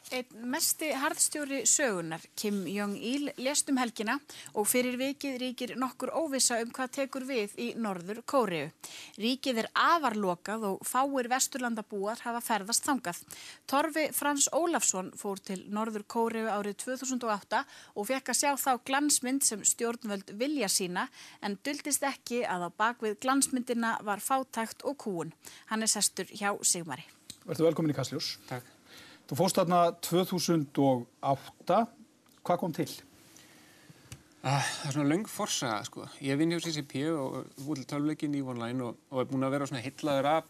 Einn mesti harðstjóri sögunnar, Kim Jong-il, lést helgina og fyrir vikið ríkir nokkur óvissa hvað tekur við í Norður Kóreu. Ríkið afar lokað og fáir vesturlandabúar hafa ferðast þangað. Torfi Frans Ólafsson fór til Norður Kóreu árið 2008 og fékk að sjá þá glansmynd sem stjórnvöld vilja sína en duldist ekki að á bakvið glansmyndina var fátækt og kúgun. Hann sestur hjá Sigmari. Vertu velkomin í Kastljós. Takk. Þú fórst þarna 2008. Hvað kom til? Það svona löng forsaga, sko. Ég vinn hjá CCP og búið til tölvuleikinn EVE Online og búin að vera svona heillaður af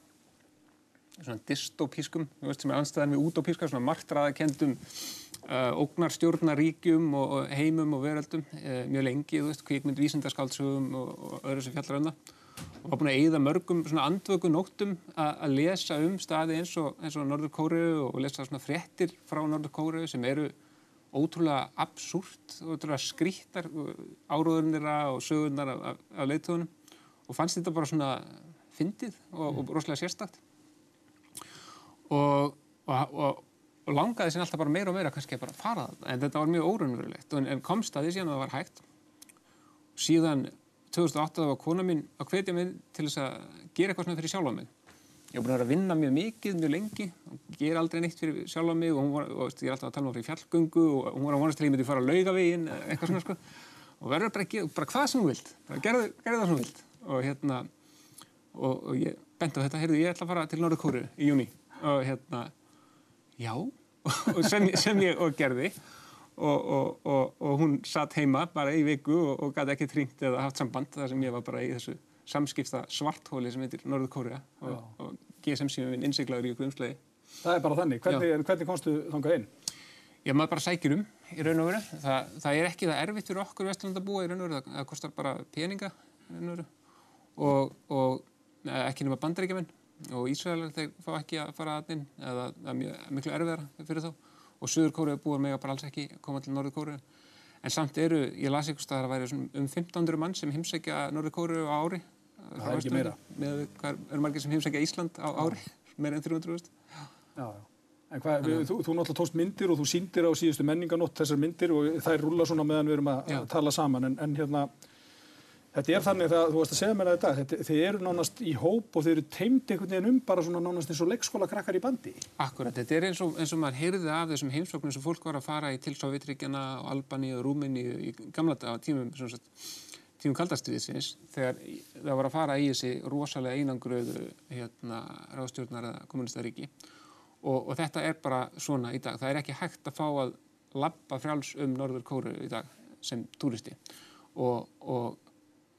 svona dystopískum, sem andstæðan við útópíska, svona martraðakendum ógnarstjórnaríkjum og heimum og veröldum mjög lengi, kvikmynd, vísindaskáldsögum og öðru sem fjallar það. Og var búin að eyða mörgum svona andvökunóttum að lesa staði eins og Norður Kóreu og lesa svona fréttir frá Norður Kóreu sem eru ótrúlega absúrt og ótrúlega skrýttar áróðurinn þeirra og sögurnar af leiðtogunum og fannst þetta bara svona fyndið og rosalega sérstakt og langaði sér alltaf bara meira og meira kannski að bara fara það en þetta var mjög óraunverulegt en komst að því síðan að það var hægt síðan 2008 var kona mín að hvetja mig til þess að gera eitthvað svona fyrir sjálfa mig. Ég var búin að vera að vinna mjög mikið, mjög lengi og gera aldrei neitt fyrir sjálfa mig og ég alltaf að tala fyrir fjallgöngu og hún var að vonast til að ég myndi fara á Laugaveginn eitthvað svona sko og verður bara að gera bara hvað sem þú vilt, bara gerðu það sem þú vilt og ég benti á þetta, heyrðu ég ætla að fara til Norður Kóreu í júní og já og sem ég og gerði og hún satt heima bara í viku og gat ekki hringt eða haft samband þar sem ég var bara í þessu samskipta svarthóli sem heitir Norður Kórea og GSM-síminn minn innsiglaður í umslagi. Það bara þannig. Hvernig komstu þangað inn? Já, maður bara sækir í raun og veru. Það ekki það erfitt fyrir okkur vesturlandabúa í raun og veru. Það kostar bara peninga í raun og veru og ekki nema Bandaríkjamenn og Ísraelar þeir fá ekki að fara að inn eða það mjög miklu erfiðara fyrir þá. Og Suður Kóreu búar mega bara alls ekki koma til Norður Kóreu. En samt ég las einhvers staðar að væri 1500 mann sem heimsækja Norður Kóreu á ári. Það ekki meira. Með hvað margir sem heimsækja Ísland á ári, meira en 300.000. Já. En þú náttúrulega tókst myndir og þú sýndir á síðustu menningarnótt þessar myndir og þær rúlla svona meðan við erum að tala saman. En þetta þannig að þú varst að segja mér það í dag, þið eru nánast í hóp og þið eru teymt einhvern veginn bara svona nánast eins og leikskólakrakkar í bandi. Akkurat, þetta eins og maður heyrði af þessum heimsóknum sem fólk var að fara í til Sovétríkjanna og Albaníu og Rúmeníu í gamla daga tímum kaldastríðsins þegar það var að fara í þessi rosalega einangruðu ráðstjórnar eða kommunistaríki og þetta bara svona í dag. Það ekki hægt að fá að labba frjáls Norður Kóreu í dag sem túristi og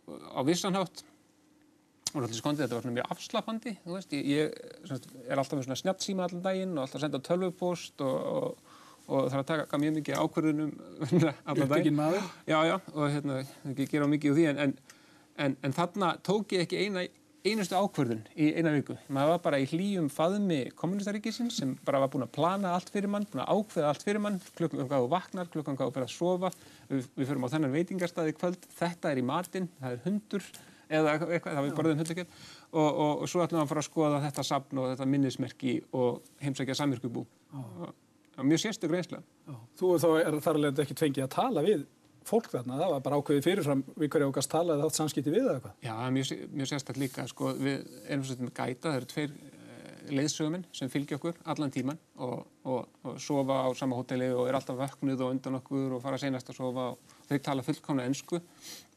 á vissan hátt og náttúrulega skondið þetta var svona mjög afslappandi, þú veist, ég alltaf með svona snjallsíma allan daginn og alltaf að senda tölvupóst og þarf að taka mjög mikið ákvörðunum allan daginn. Upptekinn maður? Já, og ekki gera mikið úr því en þarna tók ég ekki einustu ákvörðun í eina viku. Maður var bara í hlýjum faðmi kommunistaríkisins sem bara var búin að plana allt fyrir mann, búin að ákveða allt fyrir mann, klukkan hvað þú vaknar, klukkan hvað þú fer að sofa, við förum á þennan veitingarstað í kvöld, þetta í matinn, það hundur eða eitthvað, það við borðum hundakjöt og svo ætlum við að fara að skoða þetta safn og þetta minnismerki og heimsækja samvirkubú. Mjög sérstök reynsla. Þú þá þar alveg ekki fengið að tala við fólk þarna, það var bara ákveðið fyrirfram við hverju okkast talaði átt samskipti við eða eitthvað? Já, mjög sérstakt líka, sko, við erum með gæta, það eru 2 leiðsögumenn sem fylgja okkur allan tíman og sofa á sama hóteli og alltaf vöknuð og undan okkur og fara seinast að sofa og þau tala fullkomna ensku,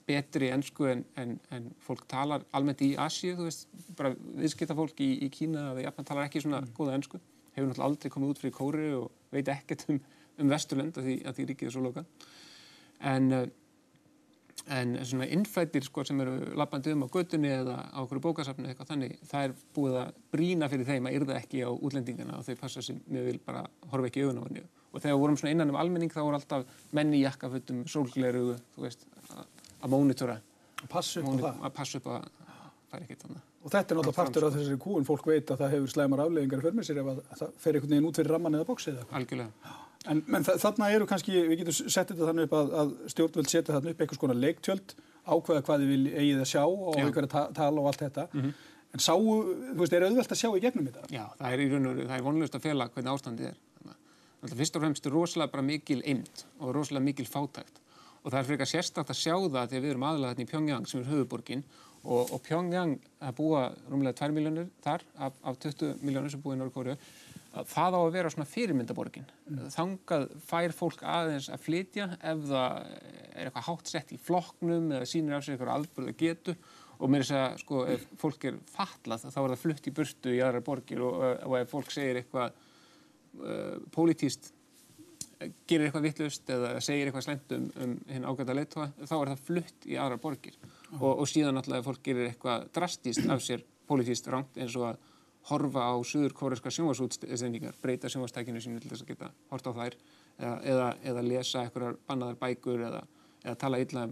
betri ensku en fólk talar almennt í Asíu, þú veist, bara viðskiptafólk í Kína eða Japan talar ekki svona góða ensku, hefur náttúrulega aldrei komið út fyrir Kóreu og veit ekkert Vesturlönd að því ríkið svo lokað. En svona innfæddir sko sem eru labbandi á götunni eða á okkur bókasafni eitthvað þannig, það búið að brýna fyrir þeim að yrða ekki á útlendingana og þau passa sig mjög vel bara horfa ekki í augun á henni. Og þegar við vorum svona innan almenning þá voru alltaf menn í jakkafötum, sólglerugu, þú veist, að mónitora. Að passa upp á það. Að passa upp að það ekkert þannig. Og þetta náttúrulega partur af þessari kúgun, fólk veit að það hefur slæmar afleiðingar í för með sér ef það fer einhvern veginn út fyrir ramman eða boxið eða eitthvað. Algjörlega. En þarna eru kannski, við getum sett þetta þannig upp að stjórnvöld setja þarna upp einhvers konar leiktjöld, ákveða hvað þið eigið að sjá og einhverja tala og allt þetta. En þú veist, auðvelt að sjá í gegnum þetta? Já, það í raun og veru, það vonlaust að fela hvernig ástandið fyrst og fremst rosalega bara mikil eymd og rosalega mikil fátækt. Og það frekar sérstakt að sjá það þegar við erum aðalega þarna í Pjongjang sem höfuðborgin og Pjongjang að búa rúmlega 2 milljónir þar af 20 milljónir sem búa í Norður-Kóreu. Það á að vera svona fyrirmyndaborgin. Þangað fær fólk aðeins að flytja ef það er eitthvað hátt sett í flokknum eða sýnir af sér eitthvað alburða getu og meira þess að sko ef fólk er fatlað þá er það flutt í burtu í aðrar borgir og ef fólk segir eitthvað pólitískt gerir eitthvað vitlaust eða segir eitthvað slæmt hinn ágæta leiðtoga, þá er það flutt í aðrar borgir. Og síðan náttúrulega ef fólk gerir eitthvað drastískt af sér pólitískt rangt eins og að horfa á suður-kóreska sjónvarpsútsendingar, breyta sjónvarpstækinu sínu til þess að geta hort á þær eða lesa einhverjar bannaðar bækur eða tala illa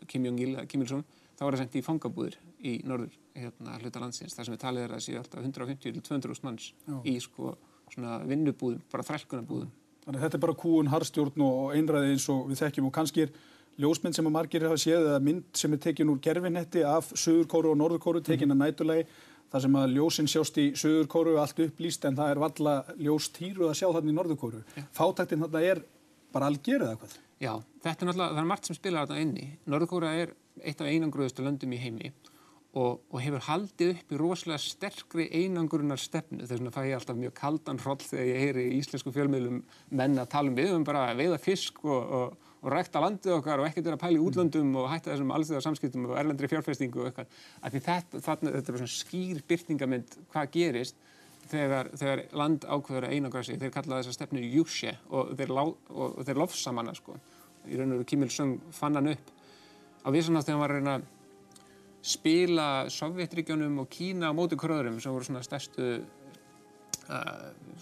Kim Jong-il eða Kim Il-sung, þá er það sent í fangabúðir í norður hluta landsins, þar sem við talið að séu alltaf 150 til 200.000 manns í sko svona vinnubúðum, bara þrælkunarbúðum. Þannig að þetta er bara kúgun, harðstjórn og einræði eins og við þekkjum og kannski er ljósmynd sem að margir hafa séð eða mynd sem er tekin úr gerfinetti af Suður-Kóreu og Norður-Kóreu, tekin að næturlagi, þar sem að ljósin sjást í Suður-Kóreu allt upplýst en það er varla ljós týru að sjá þarna í Norður-Kóreu. Fátæktin þarna er bara alger eða hvað? Já, þetta er náttúrulega, það er margt sem spilar þarna inni. Norður-Kórea er eitt af einangruðustu löndum í heimi og hefur haldið upp í rosalega sterkri einangrunar stefnu. Þess vegna fæ ég alltaf mjög kaldan hroll þegar ég heyri í íslensku fjölmiðlum menn að tala við bara að veiða fisk og rækta landið okkar og ekkert vera að pæla í útlöndum og hætta þessum alþjóðasamskiptum og erlendri fjárfestingu og eitthvað. Af því þetta er svona skýr birtingarmynd hvað gerist þegar land ákveður að einangra sig. Þeir kalla þessa stefnu Juche og þeir lofsama hana sko. Í raun og veru Kim Il-sung fann hann upp á vissanátt þegar hann var að reyna að spila Sovjetríkjunum og Kína á móti kröðurum sem voru svona stærstu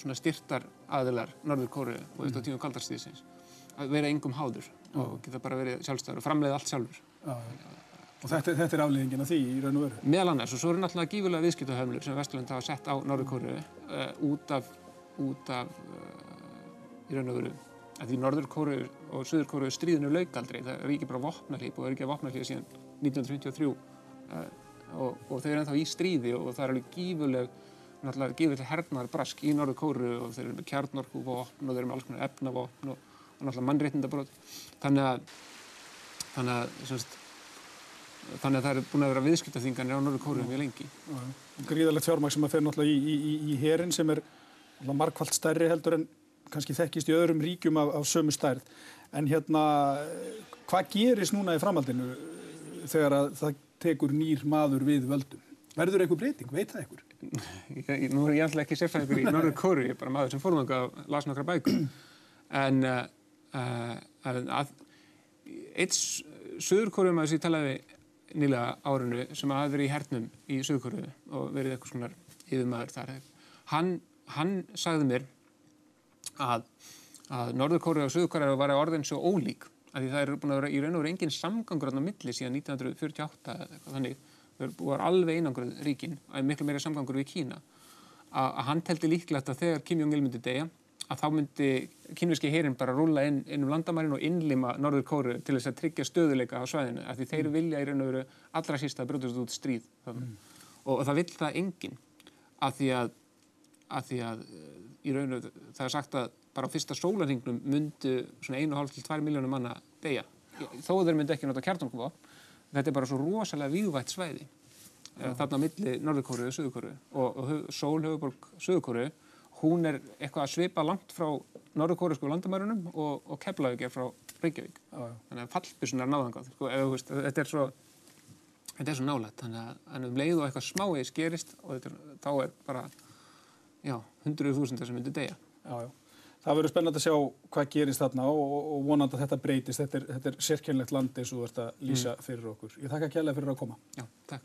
svona styrtar aðilar Norður-Kóreu og þetta á tímum kaldarstríðsins. Að vera engum háður og geta bara verið sjálfstæður og framleiða allt sjálfur. Og þetta er afleiðingin af því í raun og veru? Meðal annars og svo eru náttúrulega gífurlega viðskiptahömlur sem Vesturlönd hafa sett á Norður-Kóreu út af í raun og veru að því Norður-Kóreu og Suður-Kóreu stríðinu lauk aldrei. Það ríkir bara vopnahlé og er ekki vopnahlé síðan 1953 og þau eru ennþá í stríði og það er alveg gífurleg hernaðarbrask í Norður-Kóreu og þeir eru með kjarnorkuvopn og þeir eru með alls konar efnavopn og náttúrulega mannréttindabrot. Þannig að það er búin að vera viðskiptaþvinganir á Norður-Kóreu mjög lengi. Gríðarlegt fjármagn sem að fer náttúrulega í herinn sem er margfalt stærri heldur en kannski þekkist í öðrum ríkjum af sömu stærð. En hvað gerist núna í framhaldinu þegar að það tekur nýr maður við völdum? Verður eitthvað breyting? Veit það eitthvað? Nú er ég alltaf ekki sérfræðingur í Norður-Kóreu, ég er bara maður sem fór þangað og las nokkrar bækur. En eitt Suður-Kóreumaður sem ég talaði nýlega árinu sem hafði verið í hernum í Suður-Kóreu og verið eitthvað svona yfirmaður þar. Hann sagði mér að Norður-Kóreu og Suður-Kóreu var orðin svo ólík að því það er búin að vera í raun og veru engin samgangur á milli síðan 1948 eða eitthvað þannig. Það var alveg einangruð ríkin og miklu meira samgangur við Kína. Að hann teldi líklegt að þegar Kim Jong-il myndi deyja að þá myndi kínverski herinn bara rúlla inn landamærin og innlima Norður-Kóreu til þess að tryggja stöðuleika á svæðinu af því þeir vilja í raun og veru allra síst að brjótast út stríð. Og það vill það enginn af því að í raun og veru það er sagt að bara á fyrsta sólarhringnum myndu svona 1,5 til 2 milljónir manna deyja. Þó þeir myndu ekki nota kjarnorkuvopn. Þetta er bara svo rosalega vígvætt svæði þarna á milli Norður-Kóreu og Suður-Kóreu og sólhöfuðborg Suður-Kóreu hún er eitthvað að svipa langt frá norður-kóresku landamærunum og Keflavík er frá Reykjavík. Þannig að fallbyssunar náðu þangað. Sko, þetta er svo nálægt. Þannig að leið og eitthvað smávegis gerist og þá er bara 100.000 sem myndi deyja. Það verður spennandi að sjá hvað gerist þarna og vonandi að þetta breytist. Þetta er sérkennilegt land eins og þú ert að lýsa fyrir okkur. Ég þakka kærlega fyrir að koma. Já, takk.